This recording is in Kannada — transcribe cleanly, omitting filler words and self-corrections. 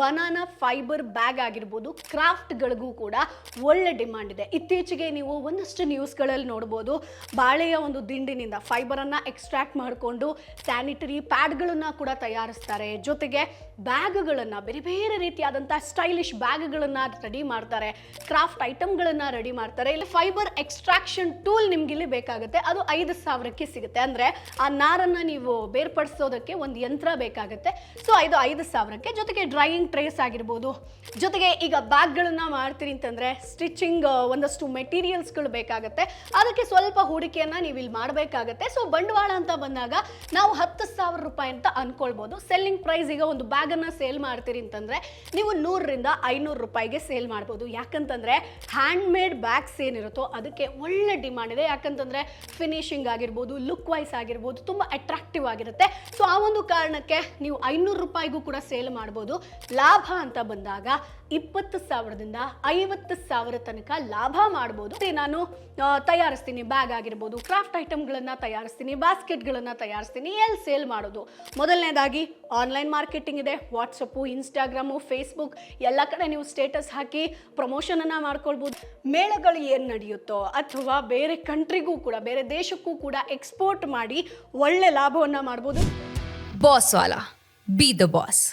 ಬನಾನಾ ಫೈಬರ್ ಬ್ಯಾಗ್ ಆಗಿರ್ಬೋದು, ಕ್ರಾಫ್ಟ್ಗಳಿಗೂ ಕೂಡ ಒಳ್ಳೆ ಡಿಮಾಂಡ್ ಇದೆ. ಇತ್ತೀಚೆಗೆ ನೀವು ಒಂದಷ್ಟು ನ್ಯೂಸ್ಗಳಲ್ಲಿ ನೋಡ್ಬೋದು, ಬಾಳೆಯ ಒಂದು ದಿಂಡಿನಿಂದ ಫೈಬರನ್ನು ಎಕ್ಸ್ಟ್ರಾಕ್ಟ್ ಮಾಡಿಕೊಂಡು ಸ್ಯಾನಿಟರಿ ಪ್ಯಾಡ್ಗಳನ್ನು ಕೂಡ ತಯಾರಿಸ್ತಾರೆ. ಜೊತೆಗೆ ಬ್ಯಾಗ್ಗಳನ್ನು, ಬೇರೆ ಬೇರೆ ರೀತಿಯಾದಂಥ ಸ್ಟೈಲಿಶ್ ಬ್ಯಾಗ್ಗಳನ್ನು ರೆಡಿ ಮಾಡ್ತಾರೆ, ಕ್ರಾಫ್ಟ್ ಐಟಮ್ಗಳನ್ನು ರೆಡಿ ಮಾಡ್ತಾರೆ. ಇಲ್ಲಿ ಫೈಬರ್ ಎಕ್ಸ್ಟ್ರಾಕ್ಷನ್ ಟೂಲ್ ನಿಮ್ಗೆ ಇಲ್ಲಿ ಬೇಕಾಗುತ್ತೆ. ಅದು 5,000ಕ್ಕೆ ಸಿಗುತ್ತೆ. ಅಂದರೆ ಆ ನಾರನ್ನು ನೀವು ಬೇರ್ಪಡಿಸೋದಕ್ಕೆ ಒಂದು ಯಂತ್ರ ಬೇಕಾಗುತ್ತೆ. ಸೊ ಇದು 5,000ಕ್ಕೆ. ಜೊತೆಗೆ ಡ್ರೈಯಿಂಗ್ ಟ್ರೇಸ್ ಆಗಿರ್ಬೋದು, ಜೊತೆಗೆ ಈಗ ಬ್ಯಾಗ್ಗಳನ್ನ ಮಾಡ್ತೀರಿ ಅಂತಂದ್ರೆ ಸ್ಟಿಚಿಂಗ್ ಒಂದಷ್ಟು ಮೆಟೀರಿಯಲ್ಸ್ಗಳು ಬೇಕಾಗುತ್ತೆ. ಅದಕ್ಕೆ ಸ್ವಲ್ಪ ಹೂಡಿಕೆಯನ್ನ ನೀವು ಇಲ್ಲಿ ಮಾಡಬೇಕಾಗತ್ತೆ. ಸೊ ಬಂಡವಾಳ ಅಂತ ಬಂದಾಗ ನಾವು 10,000 ರೂಪಾಯಿ ಅಂತ ಅನ್ಕೊಳ್ಬಹುದು. ಸೆಲ್ಲಿಂಗ್ ಪ್ರೈಸ್ ಈಗ ಒಂದು ಬ್ಯಾಗ್ ಅನ್ನ ಸೇಲ್ ಮಾಡ್ತೀರಿ ಅಂತಂದ್ರೆ ನೀವು 100ರಿಂದ 500 ರೂಪಾಯಿಗೆ ಸೇಲ್ ಮಾಡ್ಬೋದು. ಯಾಕಂತಂದ್ರೆ ಹ್ಯಾಂಡ್ ಮೇಡ್ ಬ್ಯಾಗ್ಸ್ ಏನಿರುತ್ತೋ ಅದಕ್ಕೆ ಒಳ್ಳೆ ಡಿಮಾಂಡ್ ಇದೆ. ಯಾಕಂತಂದ್ರೆ ಫಿನಿಶಿಂಗ್ ಆಗಿರ್ಬೋದು, ಲುಕ್ ವೈಸ್ ಆಗಿರ್ಬೋದು, ತುಂಬಾ ಅಟ್ರಾಕ್ಟಿವ್ ಆಗಿರುತ್ತೆ. ಸೊ ಆ ಒಂದು ಕಾರಣಕ್ಕೆ ನೀವು 500 ರೂಪಾಯಿಗೂ ಕೂಡ ಸೇಲ್ ಮಾಡ್ಬೋದು. ಲಾಭ ಅಂತ ಬಂದಾಗ 20,000ದಿಂದ 50,000 ತನಕ ಲಾಭ ಮಾಡಬಹುದು. ನಾನು ತಯಾರಿಸ್ತೀನಿ, ಬ್ಯಾಗ್ ಆಗಿರ್ಬೋದು, ಕ್ರಾಫ್ಟ್ ಐಟಮ್ಗಳನ್ನ ತಯಾರಿಸ್ತೀನಿ, ಬಾಸ್ಕೆಟ್ಗಳನ್ನ ತಯಾರಿಸ್ತೀನಿ. ಎಲ್ಲಿ ಸೇಲ್ ಮಾಡೋದು? ಮೊದಲನೇದಾಗಿ ಆನ್ಲೈನ್ ಮಾರ್ಕೆಟಿಂಗ್ ಇದೆ. ವಾಟ್ಸಪ್ಪು, ಇನ್ಸ್ಟಾಗ್ರಾಮು, ಫೇಸ್ಬುಕ್ ಎಲ್ಲ ಕಡೆ ನೀವು ಸ್ಟೇಟಸ್ ಹಾಕಿ ಪ್ರಮೋಷನ್ ಅನ್ನ ಮಾಡ್ಕೊಳ್ಬೋದು. ಮೇಳಗಳು ಏನು ನಡೆಯುತ್ತೋ ಅಥವಾ ಬೇರೆ ಕಂಟ್ರಿಗೂ ಕೂಡ, ಬೇರೆ ದೇಶಕ್ಕೂ ಕೂಡ ಎಕ್ಸ್ಪೋರ್ಟ್ ಮಾಡಿ ಒಳ್ಳೆ ಲಾಭವನ್ನ ಮಾಡ್ಬೋದು. Boss Vala, B the boss.